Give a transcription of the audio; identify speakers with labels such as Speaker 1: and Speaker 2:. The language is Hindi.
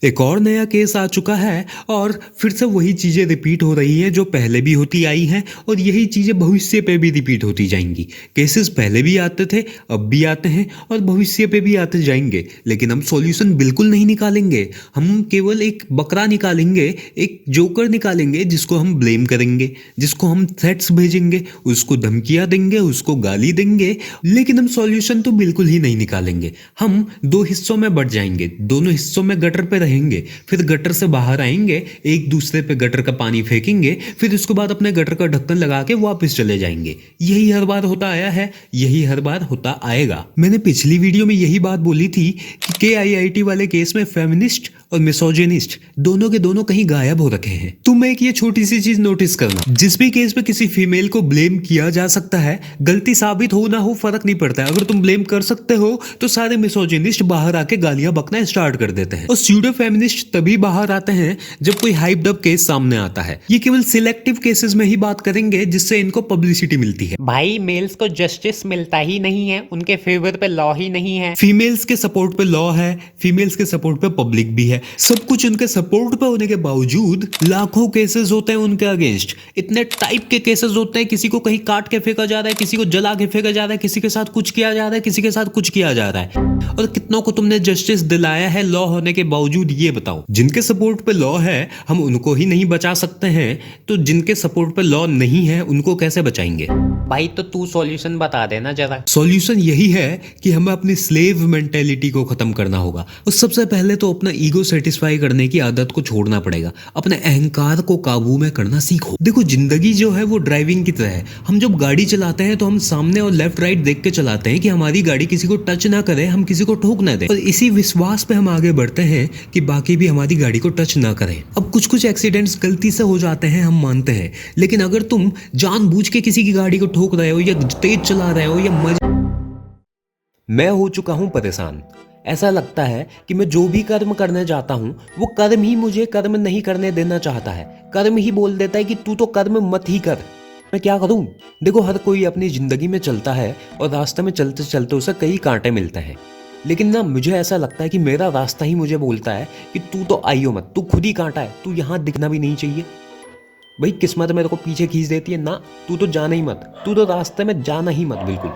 Speaker 1: एक और नया केस आ चुका है और फिर से वही चीज़ें रिपीट हो रही हैं जो पहले भी होती आई हैं और यही चीज़ें भविष्य पे भी रिपीट होती जाएंगी। केसेस पहले भी आते थे, अब भी आते हैं और भविष्य पे भी आते जाएंगे, लेकिन हम सॉल्यूशन बिल्कुल नहीं निकालेंगे। हम केवल एक बकरा निकालेंगे, एक जोकर निकालेंगे जिसको हम ब्लेम करेंगे, जिसको हम थ्रेट्स भेजेंगे, उसको धमकियाँ देंगे, उसको गाली देंगे, लेकिन हम सॉल्यूशन तो बिल्कुल ही नहीं निकालेंगे। हम दो हिस्सों में बट जाएंगे, दोनों हिस्सों में गटर पे रहेंगे, फिर गटर से बाहर आएंगे, एक दूसरे पे गटर का पानी फेंकेंगे, फिर उसके बाद अपने गटर का ढक्कन लगा के वापस चले जाएंगे। यही हर बार होता आया है, यही हर बार होता आएगा। मैंने पिछली वीडियो में यही बात बोली थी कि KIIT वाले केस में फेमिनिस्ट और मिसोजिनिस्ट दोनों के दोनों कहीं गायब हो रखे हैं। तुम एक ये छोटी सी चीज नोटिस करना, जिस भी केस में किसी फीमेल को ब्लेम किया जा सकता है, गलती साबित हो ना हो फर्क नहीं पड़ता है। अगर तुम ब्लेम कर सकते हो तो सारे मिसोजिनिस्ट बाहर आके गालियां बकना स्टार्ट कर देते हैं और स्यूडो फेमिनिस्ट तभी बाहर आते हैं जब कोई हाइप्ड अप केस सामने आता है। ये केवल सिलेक्टिव केसेस में ही बात करेंगे जिससे इनको पब्लिसिटी मिलती है।
Speaker 2: भाई मेल्स को जस्टिस मिलता ही नहीं है, उनके फेवर पे लॉ ही नहीं है।
Speaker 1: फीमेल्स के सपोर्ट पे लॉ है, फीमेल्स के सपोर्ट पे पब्लिक भी है, सब कुछ उनके सपोर्ट पे होने के बावजूद लाखों केसेस होते हैं उनके अगेंस्ट। इतने टाइप के केसेस होते हैं, किसी को कहीं काट के फेंका जा रहा है, किसी को जला के फेंका जा रहा है, किसी के साथ कुछ किया जा रहा है, किसी के साथ कुछ किया जा रहा है। और कितनों को तुमने जस्टिस दिलाया है लॉ होने के बावजूद, ये बताओ। जिनके सपोर्ट पे लॉ है हम उनको ही नहीं बचा सकते हैं, तो जिनके सपोर्ट पे लॉ नहीं है उनको कैसे बचाएंगे?
Speaker 2: भाई तो तू सॉल्यूशन बता देना जरा।
Speaker 1: सॉल्यूशन यही है कि हमें अपनी स्लेव मेंटेलिटी को खत्म करना होगा और सबसे पहले तो अपना ईगो सेटिस्फाई करने की आदत को छोड़ना पड़ेगा। अपने अहंकार को काबू में करना सीखो। देखो, जिंदगी जो है वो ड्राइविंग की तरह है। हम जब गाड़ी चलाते हैं तो हम सामने और लेफ्ट राइट देख के चलाते हैं कि हमारी गाड़ी किसी को टच ना करे, हम किसी को ठोक ना दे, और इसी विश्वास पे हम आगे बढ़ते हैं कि बाकी भी हमारी गाड़ी को टच ना करें। अब कुछ कुछ एक्सीडेंट्स गलती से हो जाते हैं, हम मानते हैं, लेकिन अगर तुम जानबूझ के किसी की गाड़ी को ठोक रहे हो या तेज चला रहे हो या मैं हो चुका हूं परेशान। ऐसा लगता है कि मैं जो भी कर्म करने जाता हूं वो कर्म ही मुझे कर्म नहीं करने देना चाहता है। कर्म ही बोल देता है कि तू तो कर्म मत ही कर। मैं क्या करूं? देखो, हर कोई अपनी जिंदगी में चलता है और रास्ते में चलते चलते उसे कई कांटे मिलते हैं, लेकिन ना मुझे ऐसा लगता है कि मेरा रास्ता ही मुझे बोलता है कि तू तो आइयो मत, तू खुद ही कांटा है, तू यहाँ दिखना भी नहीं चाहिए। भाई किस्मत मेरे को पीछे खींच देती है ना, तू तो जाना ही मत, तू तो रास्ते में जाना ही मत बिल्कुल।